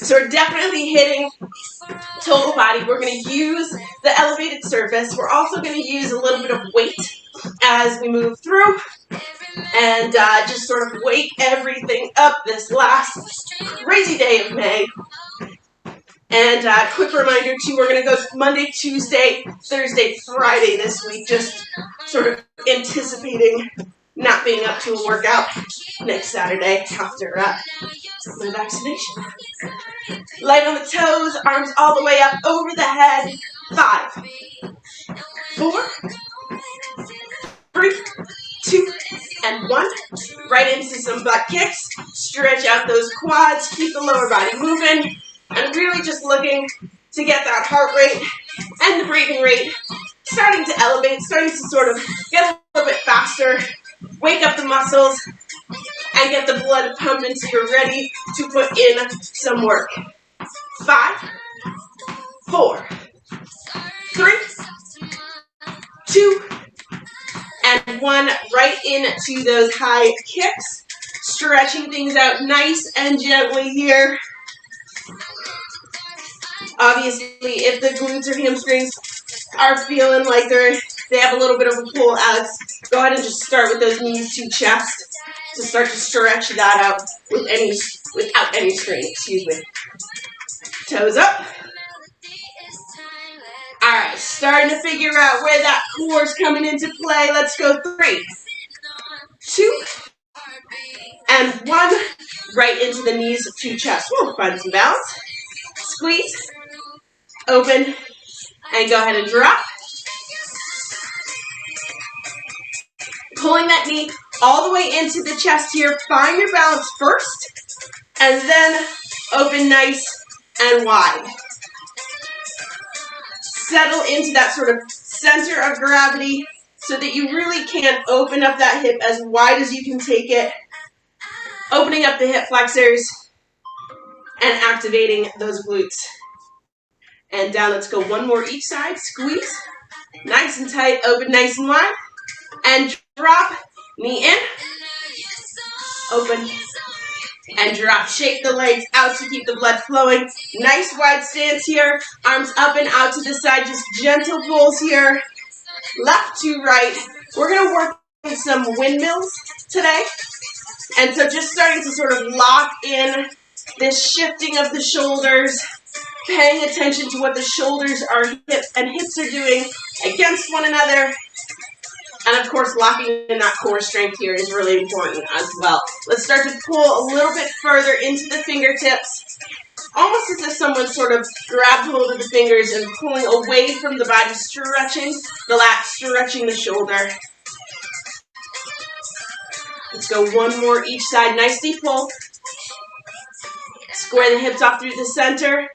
So we're definitely hitting total body. We're going to use the elevated surface. We're also going to use a little bit of weight as we move through and just sort of wake everything up this last crazy day of May. And quick reminder too, we're going to go Monday, Tuesday, Thursday, Friday this week, just sort of anticipating not being up to a workout next Saturday after my vaccination. Light on the toes, arms all the way up over the head. 5, 4, 3, 2, and 1. Right into some butt kicks. Stretch out those quads. Keep the lower body moving. And really just looking to get that heart rate and the breathing rate starting to elevate, starting to sort of get a little bit faster. Wake up the muscles and get the blood pumping so you're ready to put in some work. 5, 4, 3, 2, and 1. Right into those high kicks. Stretching things out nice and gently here. Obviously, if the glutes or hamstrings are feeling like they have a little bit of a pull, Alex, go ahead and just start with those knees to chest to start to stretch that out without any strain. Excuse me. Toes up. All right, starting to figure out where that core is coming into play. Let's go 3, 2, and 1. Right into the knees to chest. Whoa, find some balance. Squeeze. Open. And go ahead and drop. Pulling that knee all the way into the chest here. Find your balance first. And then open nice and wide. Settle into that sort of center of gravity so that you really can open up that hip as wide as you can take it. Opening up the hip flexors and activating those glutes. And down, let's go 1 more each side. Squeeze. Nice and tight, open nice and wide. And drop, knee in. Open. And drop. Shake the legs out to keep the blood flowing. Nice wide stance here. Arms up and out to the side. Just gentle pulls here. Left to right. We're going to work with some windmills today. And so just starting to sort of lock in this shifting of the shoulders. Paying attention to what the shoulders are hips are doing against one another. And of course, locking in that core strength here is really important as well. Let's start to pull a little bit further into the fingertips. Almost as if someone sort of grabbed hold of the fingers and pulling away from the body, stretching the lat, stretching the shoulder. Let's go 1 more each side. Nice deep pull. Square the hips off through the center.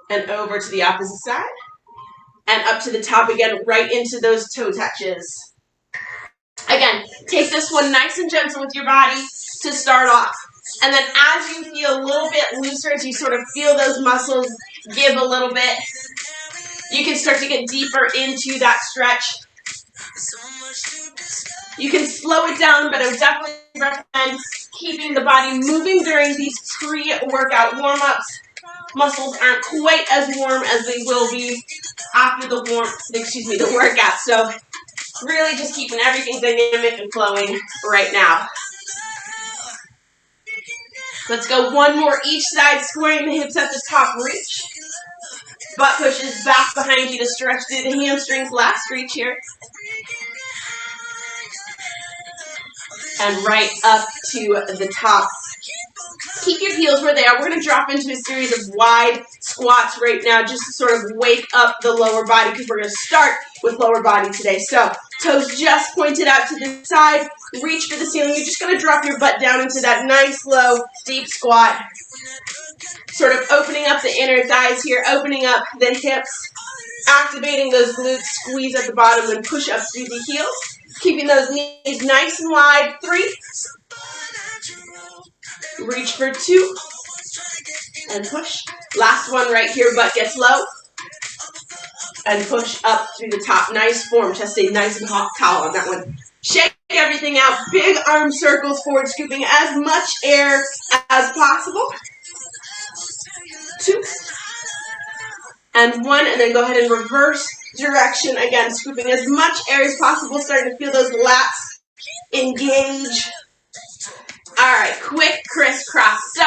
And over to the opposite side. And up to the top again, right into those toe touches. Again, take this one nice and gentle with your body to start off. And then as you feel a little bit looser, as you sort of feel those muscles give a little bit, you can start to get deeper into that stretch. You can slow it down, but I would definitely recommend keeping the body moving during these pre-workout warm-ups. Muscles aren't quite as warm as they will be after the workout. So really just keeping everything dynamic and flowing right now. Let's go 1 more each side, squaring the hips at the top, reach. Butt pushes back behind you to stretch through the hamstrings, last reach here. And right up to the top. Keep your heels where they are. We're going to drop into a series of wide squats right now just to sort of wake up the lower body because we're going to start with lower body today. So toes just pointed out to the side. Reach for the ceiling. You're just going to drop your butt down into that nice, low, deep squat. Sort of opening up the inner thighs here, opening up the hips, activating those glutes, squeeze at the bottom and push up through the heels. Keeping those knees nice and wide. 3. Reach for 2. And push. Last one right here, butt gets low. And push up through the top. Nice form. Chest stay nice and tall on that one. Shake everything out. Big arm circles forward, scooping as much air as possible. 2, and 1, and then go ahead and reverse direction again, scooping as much air as possible, starting to feel those lats engage. All right, quick crisscross. So,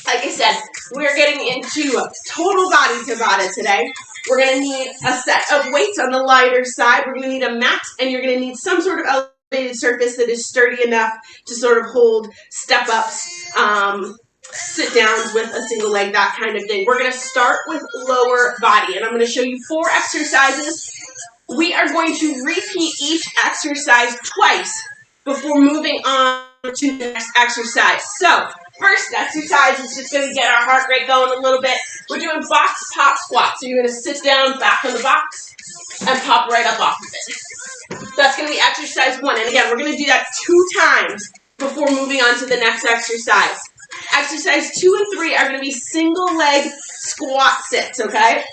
like I said, we're getting into total body Tabata today. We're going to need a set of weights on the lighter side. We're going to need a mat, and you're going to need some sort of elevated surface that is sturdy enough to sort of hold step-ups, sit downs with a single leg, that kind of thing. We're going to start with lower body, and I'm going to show you 4 exercises. We are going to repeat each exercise twice before moving on to the next exercise. So, first exercise is just going to get our heart rate going a little bit. We're doing box pop squat. So you're going to sit down back on the box and pop right up off of it. So that's going to be exercise 1. And again, we're going to do that 2 times before moving on to the next exercise. Exercise 2 and 3 are going to be single leg squat sits, okay?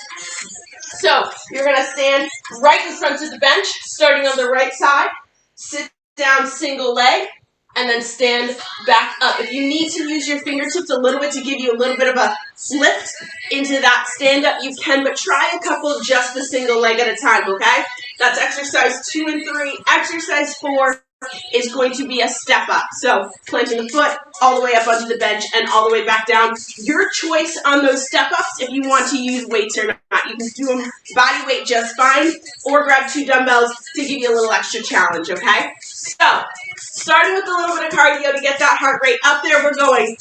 So you're going to stand right in front of the bench, starting on the right side, sit down single leg, and then stand back up. If you need to use your fingertips a little bit to give you a little bit of a lift into that stand up, you can, but try a couple just a single leg at a time, okay? That's exercise 2 and 3. Exercise 4 is going to be a step up. So planting the foot all the way up onto the bench and all the way back down. Your choice on those step ups if you want to use weights or not. You can do them body weight just fine, or grab 2 dumbbells to give you a little extra challenge, okay? So, starting with a little bit of cardio to get that heart rate up there, we're going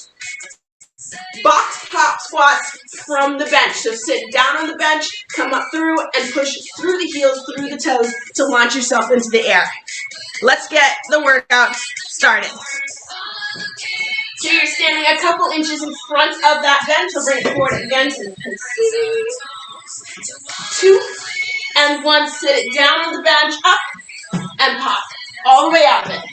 box pop squats from the bench. So sit down on the bench, come up through, and push through the heels, through the toes to launch yourself into the air. Let's get the workout started. So you're standing a couple inches in front of that bench. So bring it forward again to 2 and 1. Sit it down on the bench, up and pop all the way out of it.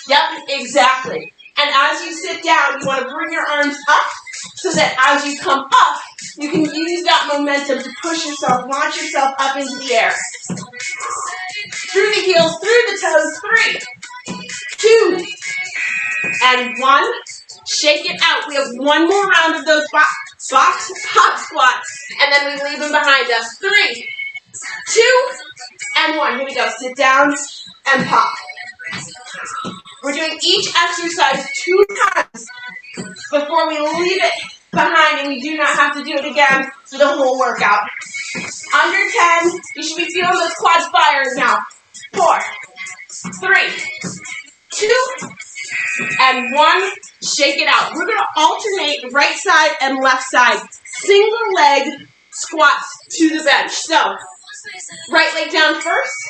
Yep, exactly. And as you sit down, you want to bring your arms up so that as you come up, you can use that momentum to push yourself, launch yourself up into the air. Through the heels, through the toes. 3, 2, and 1. Shake it out. We have one more round of those box pop squats, and then we leave them behind us. 3, 2, and 1. Here we go. Sit down and pop. We're doing each exercise 2 times before we leave it behind, and we do not have to do it again for the whole workout. Under 10, you should be feeling those quads firing now. 4, 3, 2, and 1. Shake it out. We're going to alternate right side and left side. Single leg squats to the bench. So, right leg down first.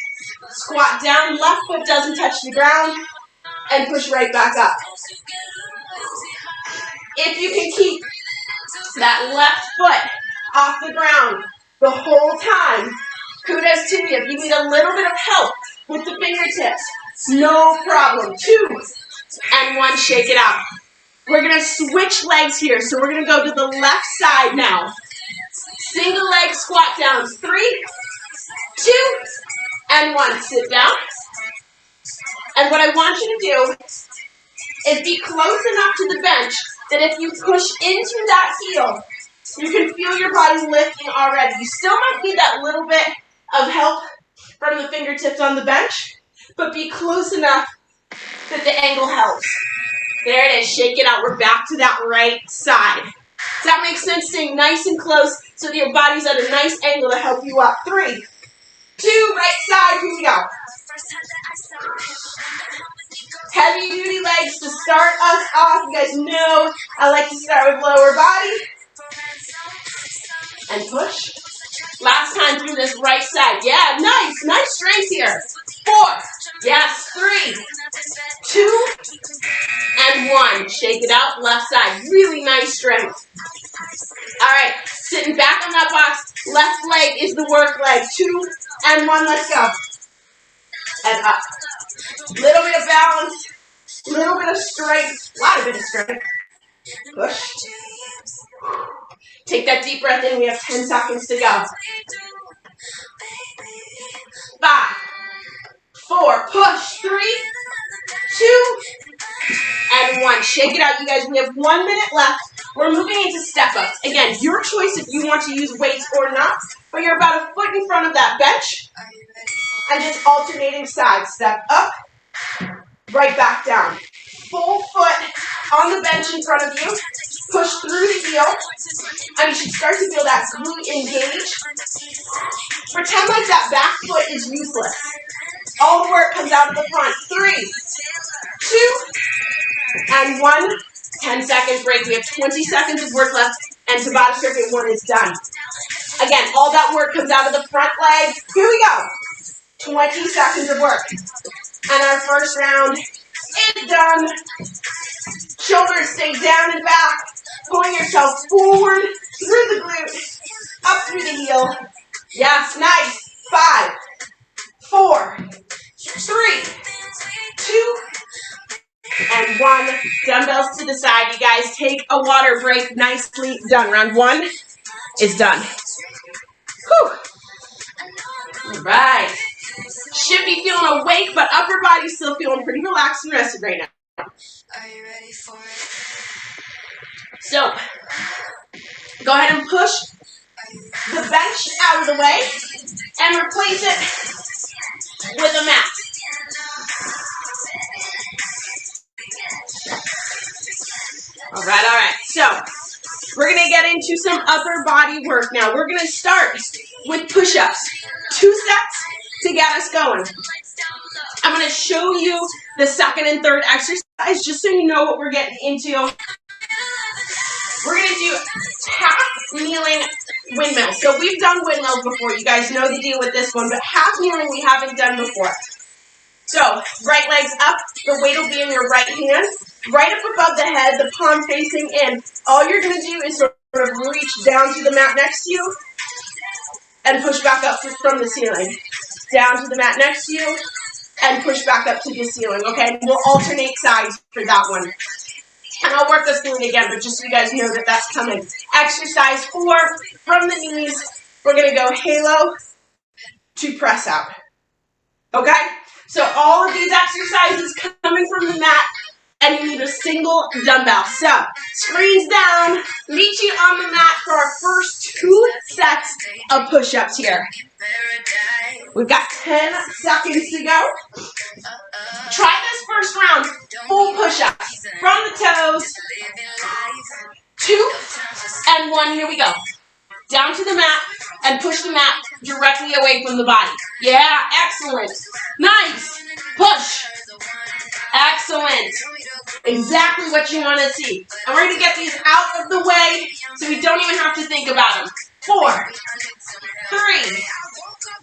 Squat down. Left foot doesn't touch the ground. And push right back up. If you can keep that left foot off the ground the whole time, kudos to you. If you need a little bit of help with the fingertips, no problem. 2 and 1, shake it out. We're going to switch legs here. So we're going to go to the left side now. Single leg squat downs. 3, 2, and 1. Sit down. And what I want you to do is be close enough to the bench that if you push into that heel, you can feel your body lifting already. You still might need that little bit of help from the fingertips on the bench, but be close enough that the angle helps. There it is. Shake it out. We're back to that right side. Does that make sense? Staying nice and close so that your body's at a nice angle to help you up. 3, 2, right side. Here we go. Heavy duty legs to start us off. You guys know I like to start with lower body. And push. Last time through this right side. Yeah, nice. Nice strength here. 4. Yes, 3, 2, and 1. Shake it out. Left side. Really nice strength. All right. Sitting back on that box. Left leg is the work leg. 2 and 1. Let's go. And up. Little bit of balance. Little bit of strength. A lot of bit of strength. Push. Take that deep breath in. We have 10 seconds to go. 5, 4. Push. 3, 2, and 1. Shake it out, you guys. We have 1 minute left. We're moving into step-ups. Again, your choice if you want to use weights or not, but you're about a foot in front of that bench, and just alternating sides. Step up, right back down. Full foot on the bench in front of you. Push through the heel, and you should start to feel that glute engage. Pretend like that back foot is useless. All the work comes out of the front. 3, 2, and 1. 10 seconds break. We have 20 seconds of work left, and Tabata circuit 1 is done. Again, all that work comes out of the front leg. Here we go. 20 seconds of work. And our first round is done. Shoulders stay down and back. Pulling yourself forward through the glute, up through the heel. Yes, nice. 5, 4, 3, 2, and 1. Dumbbells to the side. You guys take a water break. Nicely done. Round 1 is done. Whew. All right. Should be feeling awake, but upper body's still feeling pretty relaxed and rested right now. Are you ready for it? So, go ahead and push the bench out of the way and replace it with a mat. All right. So, we're going to get into some upper body work now. We're going to start with push-ups. 2 sets to get us going. I'm going to show you the second and third exercise just so you know what we're getting into. We're going to do half kneeling windmills. So we've done windmills before. You guys know the deal with this one, but half kneeling we haven't done before. So right leg's up, the weight will be in your right hand, right up above the head, the palm facing in. All you're going to do is sort of reach down to the mat next to you and push back up from the ceiling. Down to the mat next to you and push back up to the ceiling, okay? We'll alternate sides for that one. And I'll work us through it again, but just so you guys know that that's coming. Exercise 4, from the knees, we're going to go halo to press out. Okay? So all of these exercises coming from the mat, and you need a single dumbbell. So, screens down, meet you on the mat for our first 2 sets of push-ups here. We've got 10 seconds to go. Try this first round, full push-ups from the toes. 2 and 1, here we go. Down to the mat and push the mat directly away from the body. Yeah, excellent. Nice. Push. Excellent. Exactly what you want to see. And we're going to get these out of the way so we don't even have to think about them. 4, 3,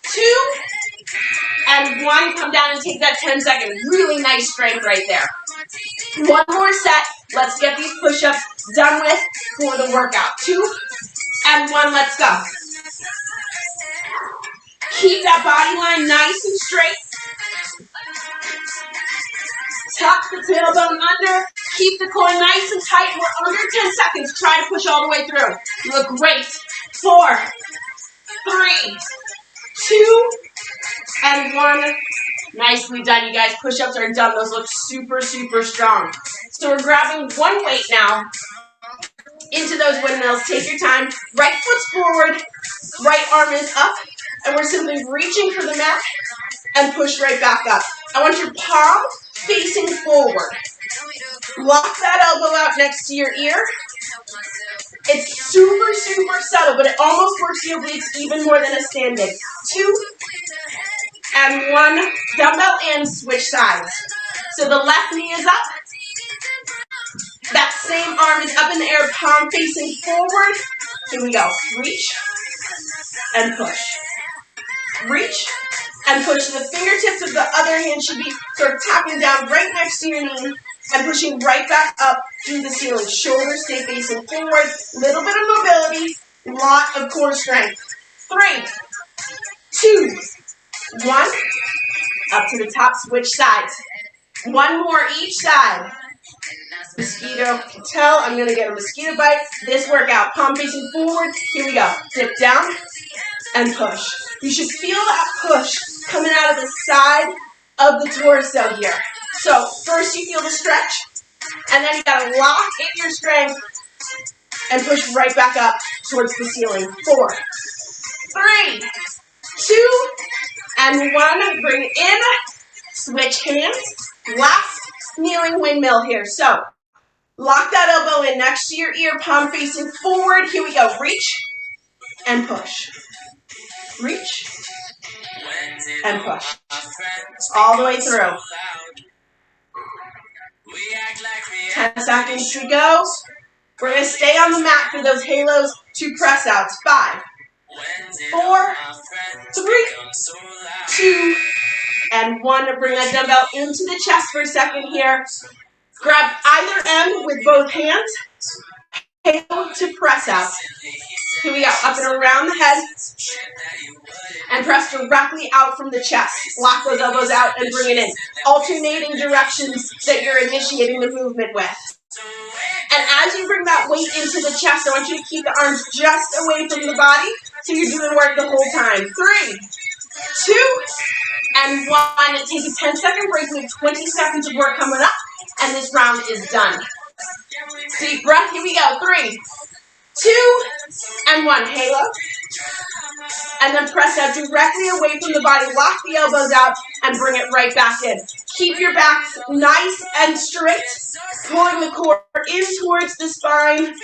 2, and 1. Come down and take that 10 seconds. Really nice strength right there. 1 more set. Let's get these push-ups done with for the workout. 2 and 1. Let's go. Keep that body line nice and straight. Tuck the tailbone under. Keep the core nice and tight. We're under 10 seconds. Try to push all the way through. You look great. 4, 3, 2, and 1. Nicely done, you guys. Push-ups are done. Those look super, super strong. So we're grabbing 1 weight now into those windmills. Take your time. Right foot's forward. Right arm is up. And we're simply reaching for the mat and push right back up. I want your palm facing forward. Lock that elbow out next to your ear. It's super, super subtle, but it almost works your obliques even more than a standing. 2 and 1. Dumbbell and switch sides. So the left knee is up. That same arm is up in the air, palm facing forward. Here we go. Reach and push. Reach and push. The fingertips of the other hand should be sort of tapping down right next to your knee and pushing right back up through the ceiling. Shoulders stay facing forward. Little bit of mobility. Lot of core strength. 3, 2, 1. Up to the top. Switch sides. 1 more each side. Mosquito. Can tell I'm going to get a mosquito bite. This workout. Palm facing forward. Here we go. Dip down and push. You should feel that push coming out of the side of the torso here. So first you feel the stretch, and then you got to lock in your strength and push right back up towards the ceiling. 4, 3, 2, and 1. Bring it in. Switch hands. Last kneeling windmill here. So lock that elbow in next to your ear, palm facing forward. Here we go. Reach and push. Reach and push. All the way through. 10 seconds to go. We're going to stay on the mat for those halos to press outs. 5, 4, 3, 2, and 1. Bring that dumbbell into the chest for a second here. Grab either end with both hands. Halo to press out. Here we go. Up and around the head. And press directly out from the chest. Lock those elbows out and bring it in. Alternating directions that you're initiating the movement with. And as you bring that weight into the chest, I want you to keep the arms just away from the body so you're doing work the whole time. 3, 2, and 1. Take a 10-second break. We have 20 seconds of work coming up, and this round is done. Deep breath. Here we go. 3, 2, and 1. Halo. And then press out directly away from the body. Lock the elbows out and bring it right back in. Keep your back nice and straight. Pulling the core in towards the spine.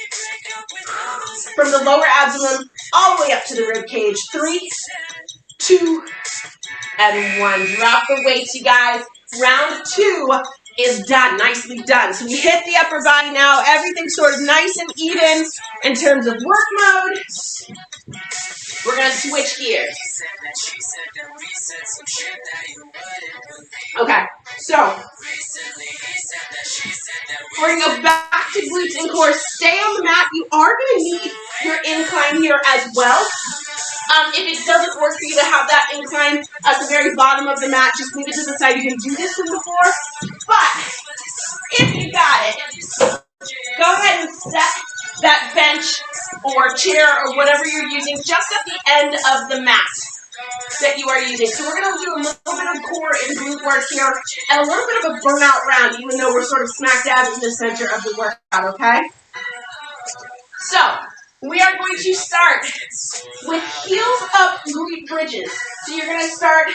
From the lower abdomen all the way up to the rib cage. 3, 2, and 1. Drop the weights, you guys. Round 2 is done. Nicely done. So we hit the upper body now. Everything's sort of nice and even in terms of work mode. We're going to switch gears. Okay, so we're going to go back to glutes and core. Stay on the mat. You are going to need your incline here as well. If it doesn't work for you to have that incline at the very bottom of the mat, just leave it to the side. You can do this from the floor. But if you got it, go ahead and set that bench or chair or whatever you're using just at the end of the mat that you are using. So we're going to do a little bit of core and glute work here and a little bit of a burnout round, even though we're sort of smack dab in the center of the workout, okay? So we are going to start with heels up glute bridges. So you're going to start,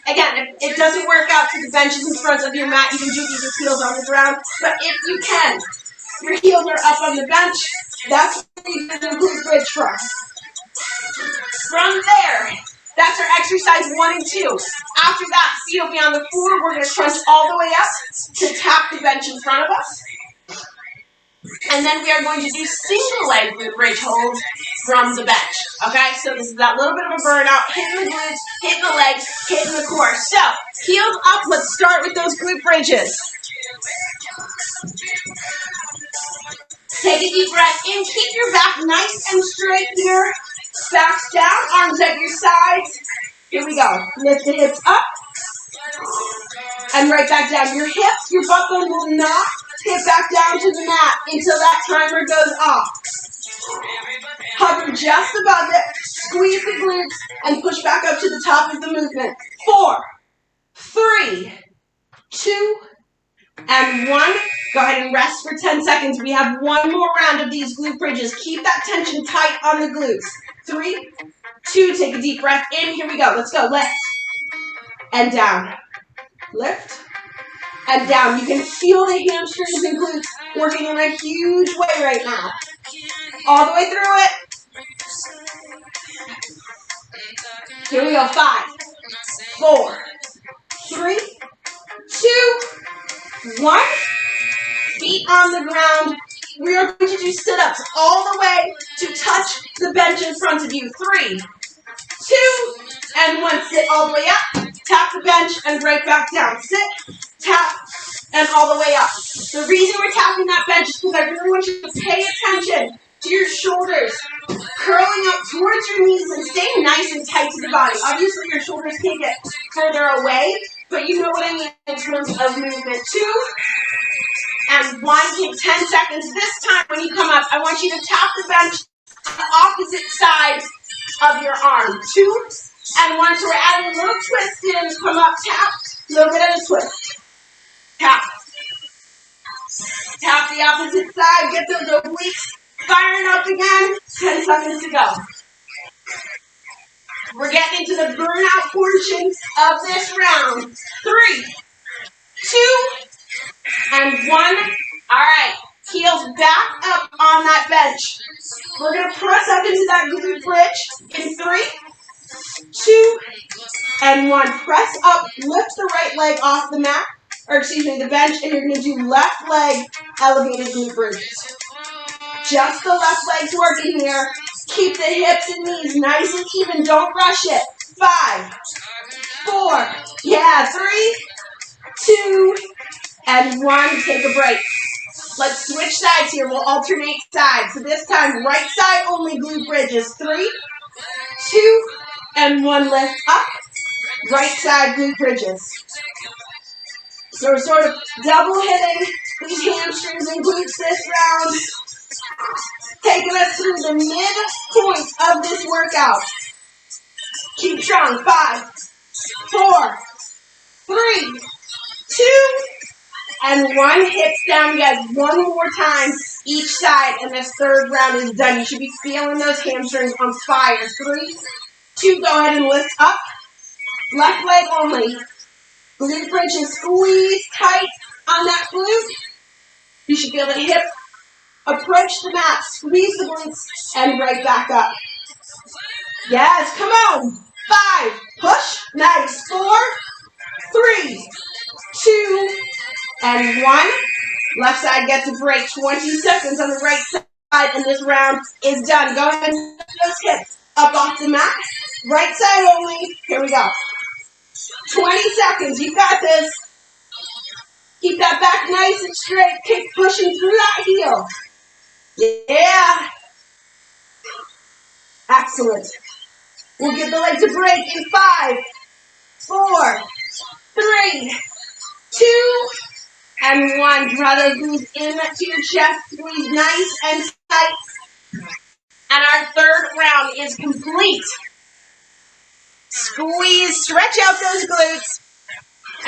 again, if it doesn't work out to the benches in front of your mat, you can do these with heels on the ground. But if you can, your heels are up on the bench, that's where you do the glute bridge from. From there, that's our exercise 1 and 2. After that, feet will be on the floor. We're going to crunch all the way up to tap the bench in front of us. And then we are going to do single leg glute bridge holds from the bench. Okay, so this is that little bit of a burnout, hitting the glutes, hitting the legs, hitting the core. So, heels up, let's start with those glute bridges. Take a deep breath in, keep your back nice and straight here. Backs down, arms at your sides. Here we go. Lift the hips up and right back down. Your hips, your butt bone will not hit back down to the mat until that timer goes off. Hover just above it, squeeze the glutes, and push back up to the top of the movement. 4, 3, 2, and 1. Go ahead and rest for 10 seconds. We have one more round of these glute bridges. Keep that tension tight on the glutes. 3, 2, take a deep breath in. Here we go. Let's go. Lift and down. Lift and down. You can feel the hamstrings and glutes working in a huge way right now. All the way through it. Here we go. 5, 4, 3, 2, 1. Feet on the ground. We are going to do sit-ups all the way to touch the bench in front of you. 3, 2, and 1. Sit all the way up. Tap the bench and right back down. Sit, tap, and all the way up. The reason we're tapping that bench is because I really want you to pay attention to your shoulders curling up towards your knees and staying nice and tight to the body. Obviously, your shoulders can get further away, but you know what I mean in terms of movement. 2, and 1. Take 10 seconds. This time when you come up, I want you to tap the bench on the opposite side of your arm. 2, and 1. So we're adding a little twist in. Come up, tap. A little bit of a twist. Tap. Tap the opposite side. Get those obliques firing up again. 10 seconds to go. We're getting into the burnout portion of this round. 3, 2, and 1. All right, heels back up on that bench. We're going to press up into that glute bridge in 3, 2, and 1. Press up, lift the right leg off the mat, or excuse me, the bench, and you're going to do left leg elevated glute bridges. Just the left leg's working here. Keep the hips and knees nice and even. Don't rush it. 5, 4, yeah, 3, 2, and 1. Take a break. Let's switch sides here. We'll alternate sides. So this time, right side only glute bridges. 3, 2, and 1. Lift up. Right side glute bridges. So we're sort of double hitting these hamstrings and glutes this round. Taking us through the midpoint of this workout. Keep strong. 5, 4, 3, 2, and 1. Hips down, guys. One more time each side, and this third round is done. You should be feeling those hamstrings on fire. 3, 2, go ahead and lift up. Left leg only. Glute bridges, squeeze tight on that glute. You should feel the hip approach the mat, squeeze the glutes, and right back up. Yes, come on. 5, push, nice. 4, 3, 2, and 1. Left side gets a break. 20 seconds on the right side, and this round is done. Go ahead and lift those hips up off the mat. Right side only. Here we go. 20 seconds. You got this. Keep that back nice and straight. Keep pushing through that heel. Yeah. Excellent. We'll give the legs a break in 5, 4, 3, 2, and 1. Draw those knees into your chest. Squeeze nice and tight. And our third round is complete. Squeeze, stretch out those glutes.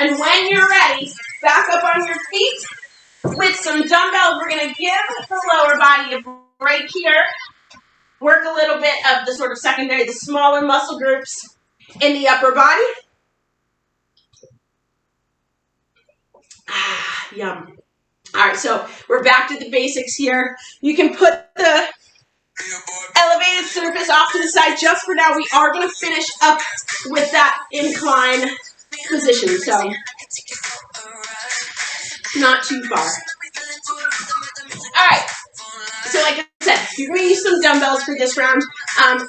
And when you're ready, back up on your feet. With some dumbbells, we're going to give the lower body a break here. Work a little bit of the sort of secondary, the smaller muscle groups in the upper body. Yum. All right, so we're back to the basics here. You can put the elevated surface off to the side just for now. We are going to finish up with that incline position, so not too far. All right. So like I said, you're going to use some dumbbells for this round.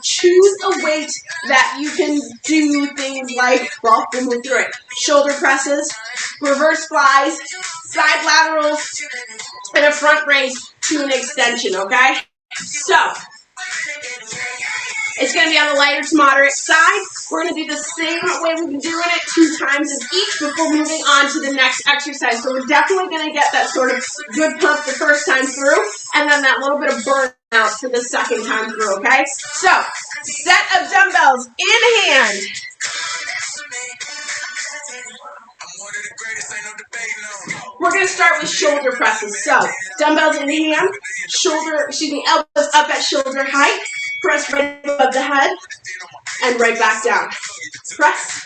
Choose a weight that you can do things like, well, we'll move through it. Shoulder presses, reverse flies, side laterals, and a front raise to an extension, okay? So, it's going to be on the lighter to moderate side. We're going to do the same way we've been doing it 2 times as each before moving on to the next exercise. So we're definitely going to get that sort of good pump the first time through, and then that little bit of burnout for the second time through, okay? So, set of dumbbells in hand. We're going to start with shoulder presses. So, dumbbells in hand, elbows up at shoulder height. Press right above the head and right back down. Press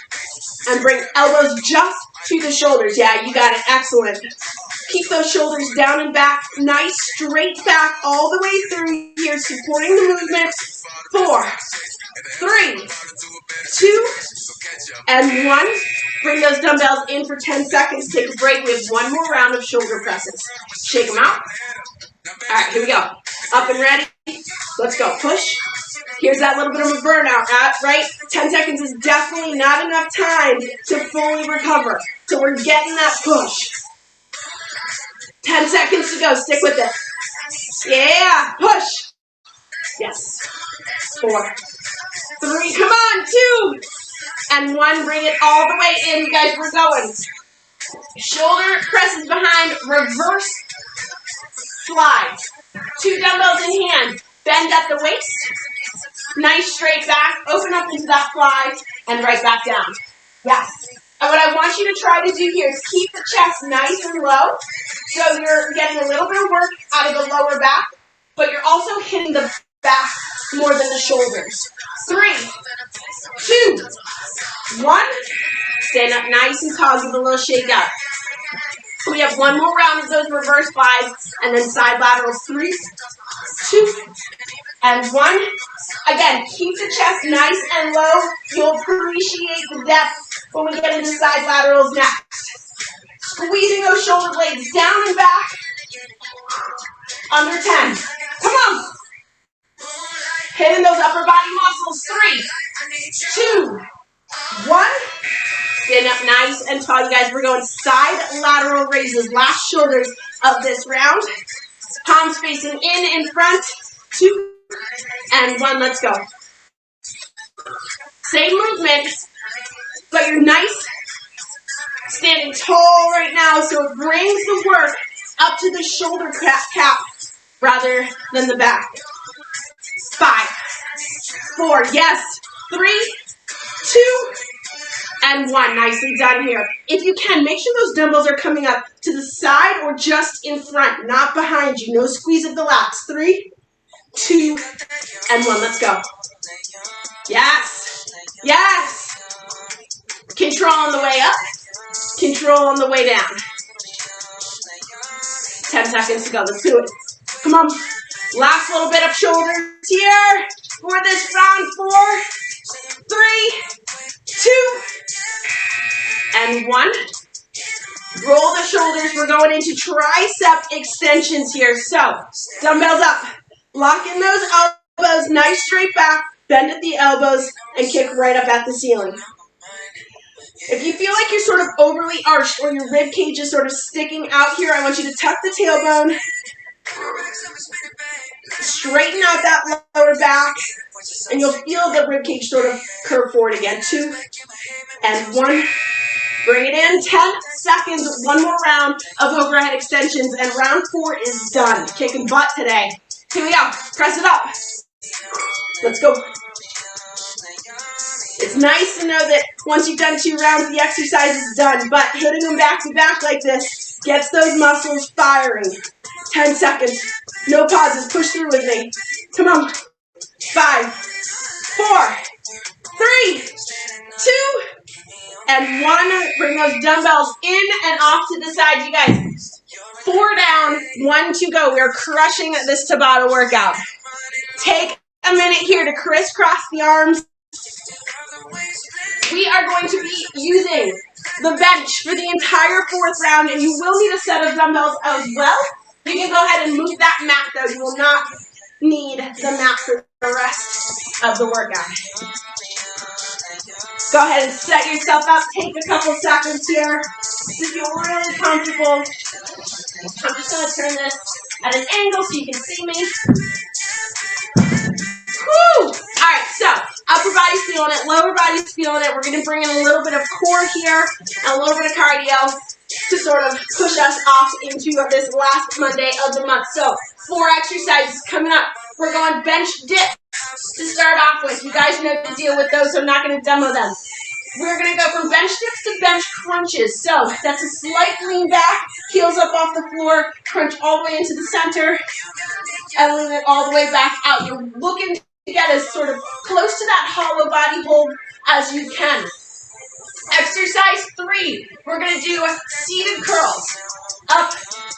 and bring elbows just to the shoulders. Yeah, you got it. Excellent. Keep those shoulders down and back. Nice straight back all the way through here, supporting the movement. 4, 3, 2, and 1. Bring those dumbbells in for 10 seconds. Take a break. We have one more round of shoulder presses. Shake them out. All right, here we go. Up and ready. Let's go. Push. Here's that little bit of a burnout, right? 10 seconds is definitely not enough time to fully recover. So we're getting that push. 10 seconds to go. Stick with it. Yeah. Push. Yes. 4, 3. Come on. 2. And 1. Bring it all the way in. You guys, we're going. Shoulder presses behind. Reverse flies. 2 dumbbells in hand. Bend at the waist. Nice straight back. Open up into that fly and right back down. Yes. And what I want you to try to do here is keep the chest nice and low. So you're getting a little bit of work out of the lower back. but you're also hitting the back more than the shoulders. 3, 2, 1. Stand up nice and tall, give a little shake out. We have one more round of those reverse flies, and then side laterals. 3, 2, and 1. Again, keep the chest nice and low. You'll appreciate the depth when we get into side laterals next. Squeezing those shoulder blades down and back. Under 10. Come on. Hitting those upper body muscles. 3, 2, 1. Stand up nice and tall, you guys. We're going side lateral raises. Last shoulders of this round. Palms facing in front. 2, and 1. Let's go. Same movement, but you're nice. Standing tall right now, so it brings the work up to the shoulder cap rather than the back. 5, 4, yes. 3, 2, and 1. Nicely done here. If you can, make sure those dumbbells are coming up to the side or just in front, not behind you. No squeeze of the lats. 3, 2, and 1. Let's go. Yes. Yes. Control on the way up. Control on the way down. 10 seconds to go. Let's do it. Come on. Last little bit of shoulders here for this round. 4, 3, 2, and 1. Roll the shoulders. We're going into tricep extensions here. So, dumbbells up. Lock in those elbows. Nice straight back. Bend at the elbows and kick right up at the ceiling. If you feel like you're sort of overly arched or your rib cage is sort of sticking out here, I want you to tuck the tailbone. Straighten out that lower back, and you'll feel the rib cage sort of curve forward again. 2, and 1. Bring it in. 10 seconds. One more round of overhead extensions, and round 4 is done. Kicking butt today. Here we go. Press it up. Let's go. It's nice to know that once you've done 2 rounds, the exercise is done, but hitting them back to back like this gets those muscles firing. 10 seconds. No pauses. Push through with me. Come on. 5, 4, 3, 2, and 1. Bring those dumbbells in and off to the side, you guys. 4 down, 1 to go. We're crushing this Tabata workout. Take a minute here to crisscross the arms. We are going to be using the bench for the entire 4th round, and you will need a set of dumbbells as well. You can go ahead and move that mat, though. You will not need the mat for the rest of the workout. Go ahead and set yourself up. Take a couple seconds here to feel really comfortable. I'm just going to turn this at an angle so you can see me. Woo! Alright, so upper body's feeling it, lower body's feeling it. We're going to bring in a little bit of core here and a little bit of cardio to sort of push us off into this last Monday of the month. So 4 exercises coming up. We're going bench dips to start off with. You guys know the deal with those, so I'm not going to demo them. We're going to go from bench dips to bench crunches. So that's a slight lean back, heels up off the floor, crunch all the way into the center, and lean it all the way back out. You're looking to get as sort of close to that hollow body hold as you can. Exercise 3, we're going to do seated curls, up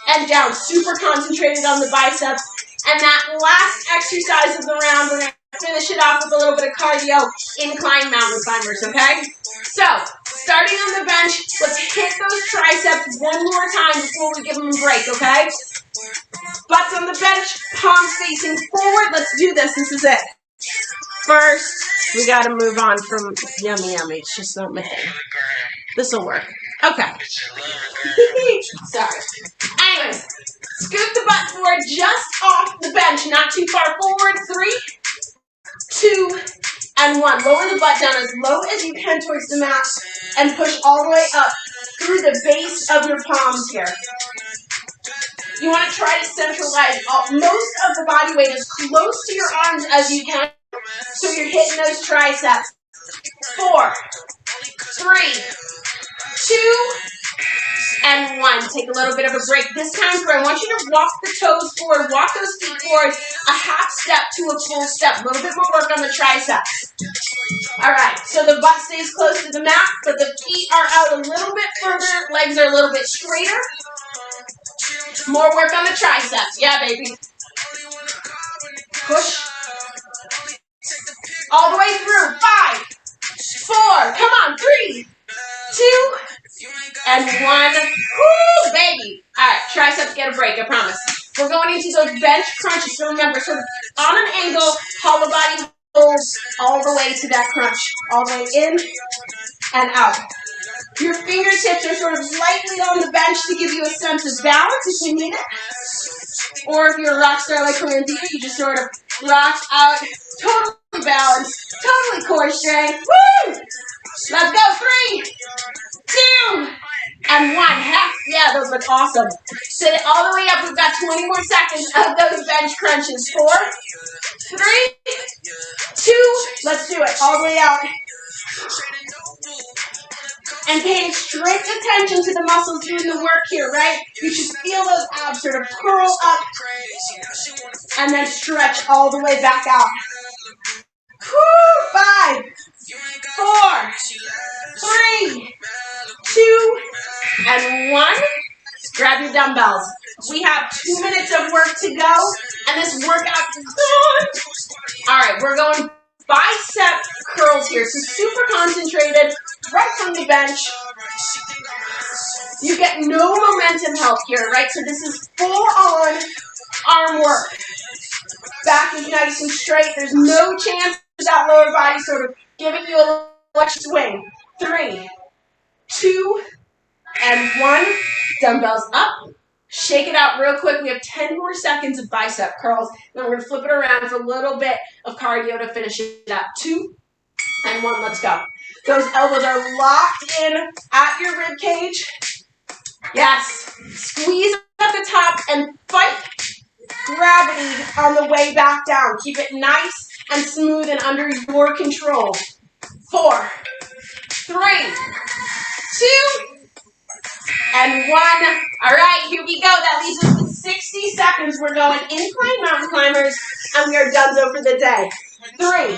and down, super concentrated on the biceps. And that last exercise of the round, we're going to finish it off with a little bit of cardio, incline mountain climbers, okay? So, starting on the bench, let's hit those triceps one more time before we give them a break, okay? Butts on the bench, palms facing forward. Let's do this. This is it. First, we got to move on from yummy. It's just not my thing. This will work. Okay. Sorry. Anyways, scoot the butt forward just off the bench, not too far forward. 3, 2, and 1. Lower the butt down as low as you can towards the mat and push all the way up through the base of your palms here. You want to try to centralize most of the body weight as close to your arms as you can, so you're hitting those triceps. 4, 3, 2, and 1. Take a little bit of a break. This time through, I want you to walk the toes forward, walk those feet forward, a half step to a full step. A little bit more work on the triceps. All right, so the butt stays close to the mat, but the feet are out a little bit further, legs are a little bit straighter. More work on the triceps. Yeah, baby. Push. All the way through. 5, 4, come on, 3, 2, and 1. Woo, baby. All right, triceps get a break, I promise. We're going into those bench crunches. So remember, sort of on an angle, hollow body holds all the way to that crunch. All the way in and out. Your fingertips are sort of lightly on the bench to give you a sense of balance if you need it. Or if you're a rock star like Corinthia, you just sort of rock out, totally balanced, totally core strength. Woo! Let's go. 3, 2, and 1. Heck yeah, those look awesome. Sit it all the way up. We've got 20 more seconds of those bench crunches. 4, 3, 2, let's do it. All the way out. And paying strict attention to the muscles doing the work here, right? You should feel those abs sort of curl up and then stretch all the way back out. Woo! 5, 4, 3, 2, and 1. Grab your dumbbells. We have 2 minutes of work to go, and this workout is gone. All right, we're going bicep curls here. So super concentrated, right from the bench. You get no momentum help here, right? So this is full-on arm work. Back is nice and straight. There's no chance of that lower body sort of giving you a little swing. 3, 2, and 1. Dumbbells up. Shake it out real quick. We have 10 more seconds of bicep curls. Then we're going to flip it around for a little bit of cardio to finish it up. 2, and 1. Let's go. Those elbows are locked in at your rib cage. Yes. Squeeze at the top and fight gravity on the way back down. Keep it nice and smooth and under your control. 4, 3, 2, and 1. All right, here we go. That leaves us with 60 seconds. We're going incline mountain climbers, and we are done for the day. 3,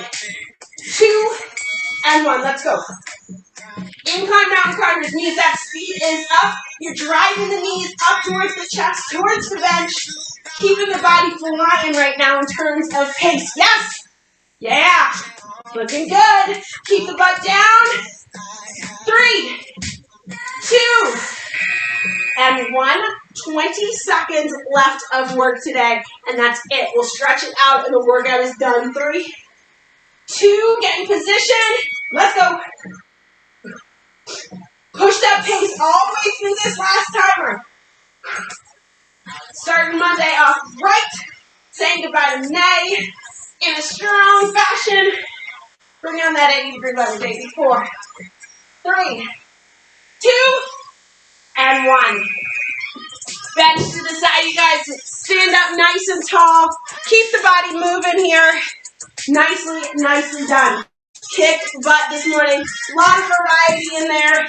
2, and 1. Let's go. Incline mountain climbers means that speed is up. You're driving the knees up towards the chest, towards the bench, keeping the body flying right now in terms of pace. Yes! Yeah! Looking good. Keep the butt down. 3, 2, and 1. 20 seconds left of work today, and that's it. We'll stretch it out, and the workout is done. 3, 2, get in position. Let's go. Push that pace all the way through this last timer. Starting Monday off right. Saying goodbye to Nay in a strong fashion. Bring on that 80-degree lever, baby. 4, 3, 2, and 1. Bench to the side, you guys. Stand up nice and tall. Keep the body moving here. Nicely done. Kick butt this morning. A lot of variety in there.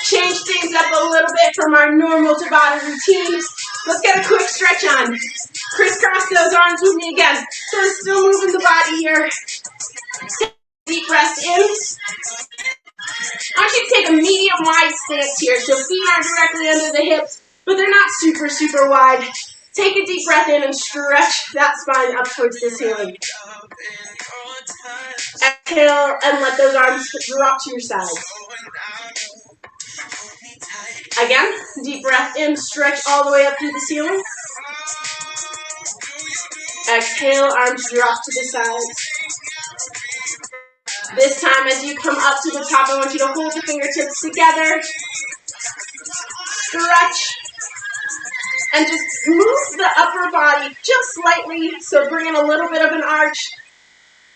Change things up a little bit from our normal Tabata routine. Let's get a quick stretch on. Crisscross those arms with me again. So still moving the body here. Deep breath in. I want you to take a medium wide stance here. So feet aren't directly under the hips, but they're not super wide. Take a deep breath in and stretch that spine up towards the ceiling. Exhale and let those arms drop to your sides. Again, deep breath in, stretch all the way up to the ceiling. Exhale, arms drop to the sides. This time as you come up to the top, I want you to hold the fingertips together. Stretch. And just move the upper body just slightly. So bring in a little bit of an arch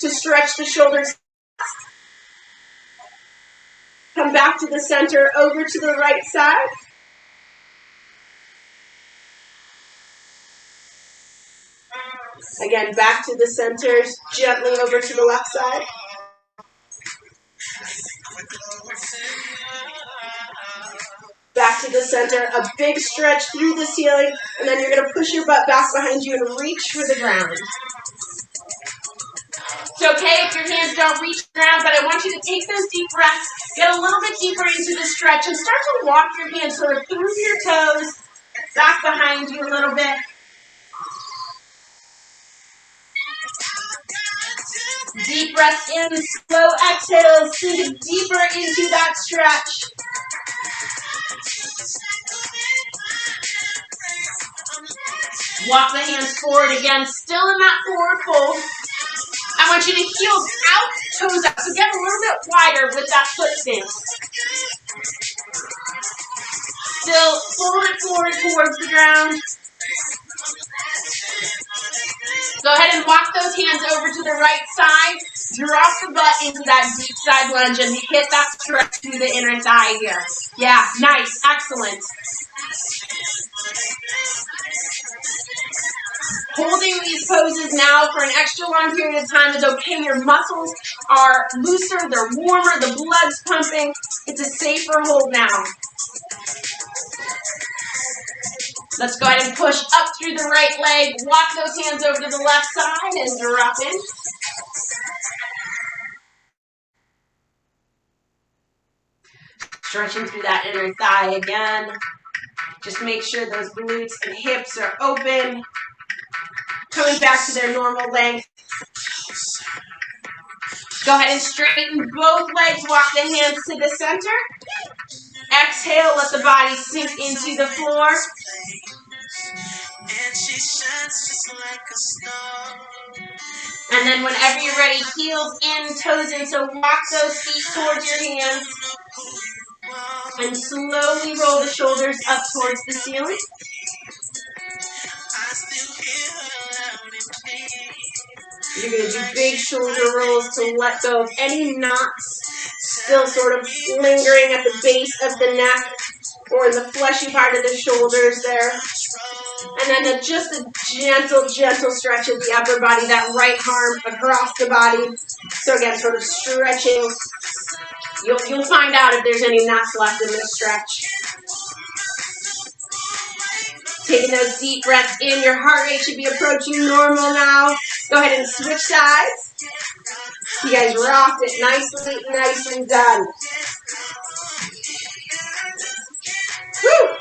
to stretch the shoulders. Come back to the center, over to the right side. Again, back to the center, gently over to the left side. back to the center, a big stretch through the ceiling, and then you're going to push your butt back behind you and reach for the ground. It's okay if your hands don't reach the ground, but I want you to take those deep breaths, get a little bit deeper into the stretch, and start to walk your hands sort of through your toes, back behind you a little bit. Deep breath in, slow exhale, sink deeper into that stretch. Walk the hands forward again, still in that forward fold. I want you to heels out, toes up. So get a little bit wider with that foot stance. Still fold it forward towards the ground. Go ahead and walk those hands over to the right side. Drop the butt into that deep side lunge and hit that stretch through the inner thigh here. Yeah, nice, excellent. Holding these poses now for an extra long period of time is okay. Your muscles are looser, they're warmer, the blood's pumping. It's a safer hold now. Let's go ahead and push up through the right leg. Walk those hands over to the left side and drop in. Stretching through that inner thigh again. Just make sure those glutes and hips are open. Coming back to their normal length. Go ahead and straighten both legs. Walk the hands to the center. Exhale, let the body sink into the floor. And then whenever you're ready, heels in, toes in. So walk those feet towards your hands. And slowly roll the shoulders up towards the ceiling. You're going to do big shoulder rolls to let go of any knots still sort of lingering at the base of the neck or in the fleshy part of the shoulders there. And then just a gentle stretch of the upper body, that right arm across the body. So again, sort of stretching. You'll find out if there's any knots left in this stretch. Taking those deep breaths in, your heart rate should be approaching normal now. Go ahead and switch sides. You guys rocked it nicely done. Woo!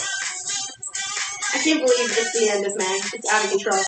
I can't believe it's the end of May. It's out of control.